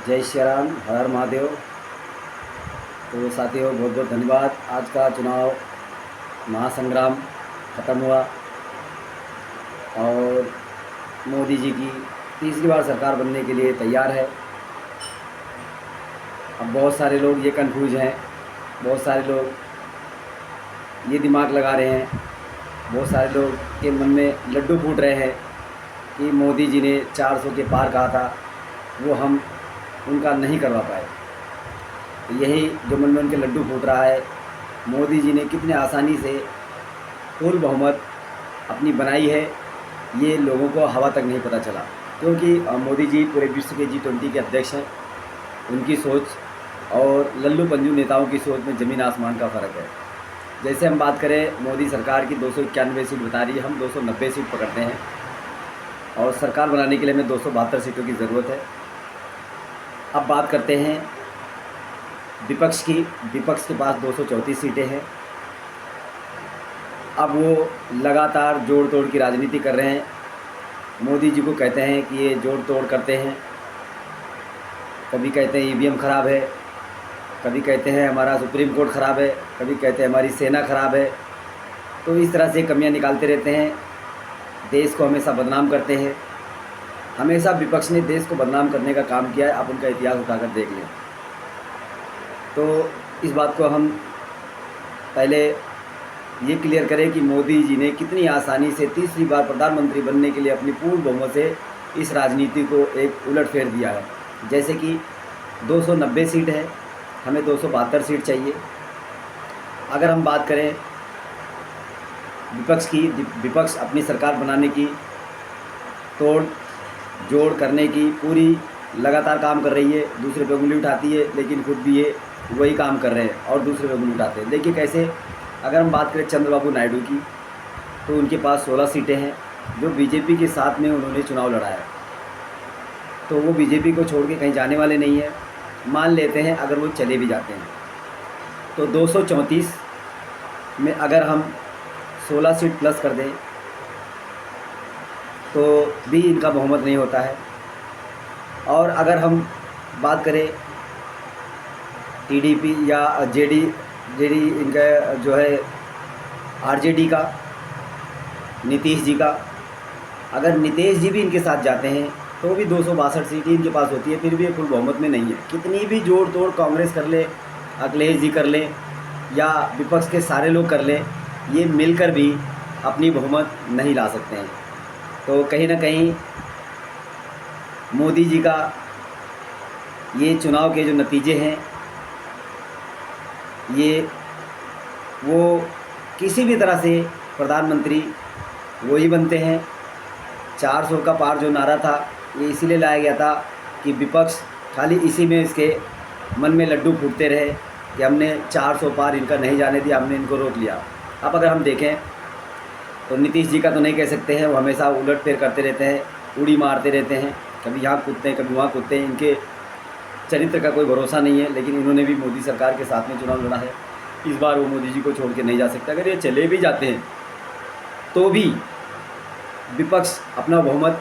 जय श्री राम, हर हर महादेव। तो साथियों, बहुत बहुत धन्यवाद। आज का चुनाव महासंग्राम ख़त्म हुआ और मोदी जी की तीसरी बार सरकार बनने के लिए तैयार है। अब बहुत सारे लोग ये कंफ्यूज हैं, बहुत सारे लोग ये दिमाग लगा रहे हैं, बहुत सारे लोग के मन में लड्डू फूट रहे हैं कि मोदी जी ने 400 के पार कहा था, वो हम उनका नहीं करवा पाए। तो यही जो मन में उनके लड्डू फूट रहा है, मोदी जी ने कितने आसानी से पूर्ण बहुमत अपनी बनाई है, ये लोगों को हवा तक नहीं पता चला। क्योंकि मोदी जी पूरे विश्व के G20 के अध्यक्ष हैं। उनकी सोच और लल्लू पंजू नेताओं की सोच में ज़मीन आसमान का फ़र्क है। जैसे हम बात करें, मोदी सरकार की 291 सीट बता रही है, हम 290 सीट पकड़ते हैं और सरकार बनाने के लिए हमें 272 सीटों की ज़रूरत है। अब बात करते हैं विपक्ष की। विपक्ष के पास 234 सीटें हैं। अब वो लगातार जोड़ तोड़ की राजनीति कर रहे हैं। मोदी जी को कहते हैं कि ये जोड़ तोड़ करते हैं। कभी कहते हैं EVM ख़राब है, कभी कहते हैं हमारा सुप्रीम कोर्ट ख़राब है, कभी कहते हैं हमारी सेना ख़राब है। तो इस तरह से कमियां निकालते रहते हैं, देश को हमेशा बदनाम करते हैं। हमेशा विपक्ष ने देश को बदनाम करने का काम किया है। आप उनका इतिहास उठाकर देख लें। तो इस बात को हम पहले ये क्लियर करें कि मोदी जी ने कितनी आसानी से तीसरी बार प्रधानमंत्री बनने के लिए अपनी पूर्ण बहुमत से इस राजनीति को एक उलटफेर दिया है। जैसे कि 290 सीट है, हमें 272 सीट चाहिए। अगर हम बात करें विपक्ष की, विपक्ष अपनी सरकार बनाने की, तोड़ जोड़ करने की पूरी लगातार काम कर रही है। दूसरे पे उंगली उठाती है, लेकिन खुद भी ये वही काम कर रहे हैं और दूसरे पे उंगली उठाते हैं। देखिए कैसे। अगर हम बात करें चंद्रबाबू नायडू की, तो उनके पास 16 सीटें हैं, जो बीजेपी के साथ में उन्होंने चुनाव लड़ा है। तो वो बीजेपी को छोड़ के कहीं जाने वाले नहीं हैं। मान लेते हैं अगर वो चले भी जाते हैं तो 234 में अगर हम 16 सीट प्लस कर दें तो भी इनका बहुमत नहीं होता है। और अगर हम बात करें TDP या जेडी इनका जो है RJD का, नीतीश जी का, अगर नीतीश जी भी इनके साथ जाते हैं तो भी 262 सीटें इनके पास होती है, फिर भी ये फुल बहुमत में नहीं है। कितनी भी जोड़ तोड़ कांग्रेस कर ले, अखिलेश जी कर लें या विपक्ष के सारे लोग कर लें, ये मिलकर भी अपनी बहुमत नहीं ला सकते हैं। तो कहीं ना कहीं मोदी जी का ये चुनाव के जो नतीजे हैं, ये वो किसी भी तरह से प्रधानमंत्री वही बनते हैं। 400 का पार जो नारा था, ये इसीलिए लाया गया था कि विपक्ष खाली इसी में इसके मन में लड्डू फूटते रहे कि हमने 400 पार इनका नहीं जाने दिया, हमने इनको रोक लिया। अब अगर हम देखें तो नीतीश जी का तो नहीं कह सकते हैं, वो हमेशा उलटफेर करते रहते हैं, उड़ी मारते रहते हैं, कभी यहाँ कूदते हैं कभी वहाँ कूदते हैं। इनके चरित्र का कोई भरोसा नहीं है। लेकिन इन्होंने भी मोदी सरकार के साथ में चुनाव लड़ा है। इस बार वो मोदी जी को छोड़ के नहीं जा सकते। अगर ये चले भी जाते हैं तो भी विपक्ष अपना बहुमत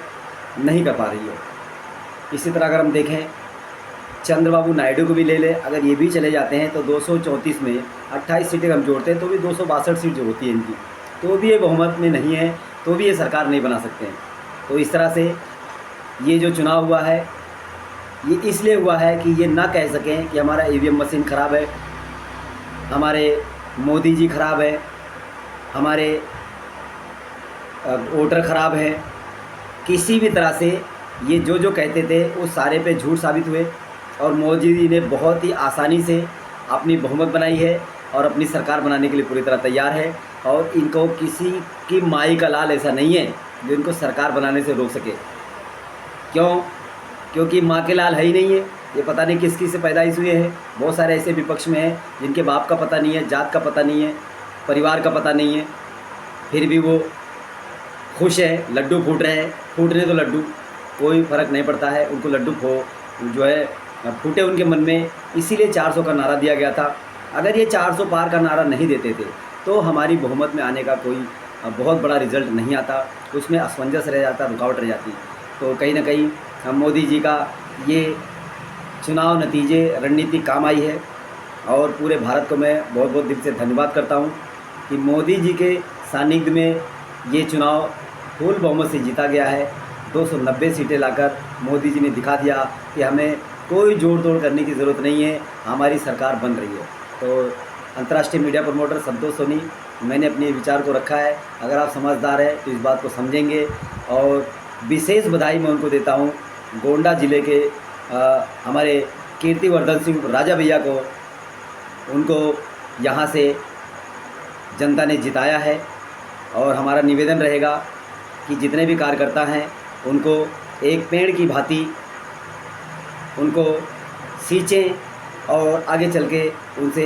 नहीं कर पा रही है। इसी तरह अगर हम देखें चंद्रबाबू नायडू को भी ले लें, अगर ये भी चले जाते हैं तो 234 में 28 सीटें हम जोड़ते हैं तो भी 262 सीट जो होती है इनकी, तो भी ये बहुमत में नहीं है, तो भी ये सरकार नहीं बना सकते हैं। तो इस तरह से ये जो चुनाव हुआ है, ये इसलिए हुआ है कि ये ना कह सकें कि हमारा EVM मशीन ख़राब है, हमारे मोदी जी ख़राब है, हमारे वोटर ख़राब है। किसी भी तरह से ये जो कहते थे वो सारे पे झूठ साबित हुए और मोदी जी ने बहुत ही आसानी से अपनी बहुमत बनाई है और अपनी सरकार बनाने के लिए पूरी तरह तैयार है। और इनको किसी की माई का लाल ऐसा नहीं है जो इनको सरकार बनाने से रोक सके। क्यों? क्योंकि माँ के लाल है ही नहीं है। ये पता नहीं किस से पैदाइश हुए हैं। बहुत सारे ऐसे विपक्ष में हैं जिनके बाप का पता नहीं है, जात का पता नहीं है, परिवार का पता नहीं है, फिर भी वो खुश है। लड्डू फूट रहे हैं, फूटने तो लड्डू, कोई फ़र्क नहीं पड़ता है उनको। लड्डू जो है फूटे उनके मन में, इसीलिए 400 का नारा दिया गया था। अगर ये 400 पार का नारा नहीं देते थे तो हमारी बहुमत में आने का कोई बहुत बड़ा रिजल्ट नहीं आता, उसमें असमंजस रह जाता, रुकावट रह जाती। तो कहीं ना कहीं मोदी जी का ये चुनाव नतीजे रणनीति काम आई है और पूरे भारत को मैं बहुत बहुत दिल से धन्यवाद करता हूँ कि मोदी जी के सानिध्य में ये चुनाव फुल बहुमत से जीता गया है। 290 सीटें लाकर मोदी जी ने दिखा दिया कि हमें कोई जोड़ तोड़ करने की ज़रूरत नहीं है, हमारी सरकार बन रही है। तो अंतर्राष्ट्रीय मीडिया प्रमोटर संतोष सोनी, मैंने अपने विचार को रखा है। अगर आप समझदार हैं तो इस बात को समझेंगे और विशेष बधाई मैं उनको देता हूँ गोंडा ज़िले के हमारे कीर्तिवर्धन सिंह राजा भैया को। उनको यहाँ से जनता ने जिताया है और हमारा निवेदन रहेगा कि जितने भी कार्यकर्ता हैं उनको एक पेड़ की भांति उनको सींचें और आगे चल के उनसे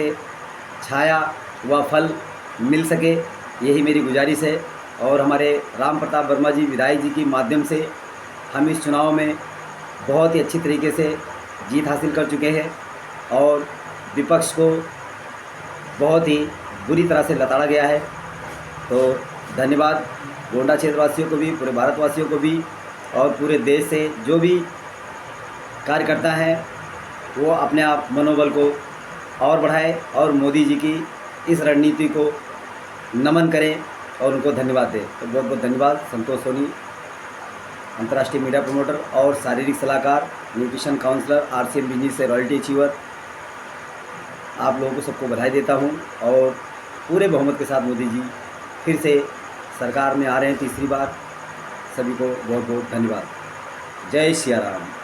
छाया व फल मिल सके, यही मेरी गुजारिश है। और हमारे राम प्रताप वर्मा जी विधायक जी के माध्यम से हम इस चुनाव में बहुत ही अच्छी तरीके से जीत हासिल कर चुके हैं और विपक्ष को बहुत ही बुरी तरह से लताड़ा गया है। तो धन्यवाद गोंडा क्षेत्रवासियों को भी, पूरे भारतवासियों को भी और पूरे देश से जो भी कार्यकर्ता हैं वो अपने आप मनोबल को और बढ़ाएं और मोदी जी की इस रणनीति को नमन करें और उनको धन्यवाद दें। तो बहुत बहुत धन्यवाद। संतोष सोनी, अंतर्राष्ट्रीय मीडिया प्रमोटर और शारीरिक सलाहकार, न्यूट्रिशन काउंसलर, RCM बिजनेस से रॉयल्टी अचीवर। आप लोगों को सबको बधाई देता हूं और पूरे बहुमत के साथ मोदी जी फिर से सरकार में आ रहे हैं तीसरी बार। सभी को बहुत बहुत धन्यवाद। जय सिया राम।